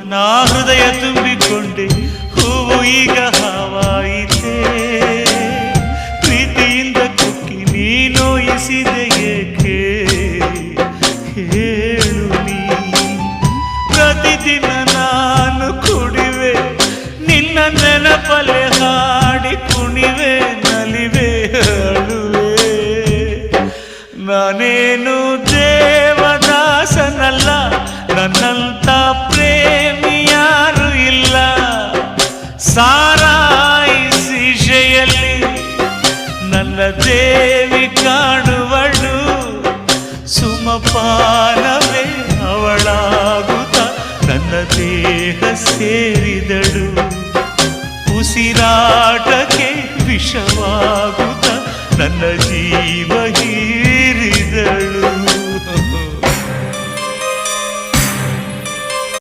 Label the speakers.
Speaker 1: ನಾ ಹೃದಯ ತುಂಬಿಕೊಂಡೆ ಹೂವು ಈಗ ಹಾವಾಯಿತೆ ಪ್ರೀತಿಯಿಂದ ಕುಕ್ಕಿ ನೀ ನೋಯಿಸಿದೆ ಏಕೆ ಹೇಳು ನೀ ಪ್ರತಿದಿನ ನಾನು ಕುಡಿವೆ ನಿನ್ನ ನೆನಪಲೆ ಹಾಡಿ ಕುಣಿವೆ ನಲಿವೆ ಅಳುವೆ ನಾನೇನು ದೇವದಾಸನಲ್ಲ ನನ್ನಂತ ಪ್ರೇಮಿ ಯಾರು ಇಲ್ಲ ಸಾರಾಯಿ ಶೀಶೆಯಲ್ಲಿ ನನ್ನ ದೇವಿ ಕಾಣುವಳು ಸುಮಪಾನವೇ ಅವಳಾಗುತ್ತ ನನ್ನ ದೇಹ ಸೇರಿದಳು ಉಸಿರಾಟಕ್ಕೆ ವಿಷವಾಗುತ್ತ ನನ್ನ ಜೀವ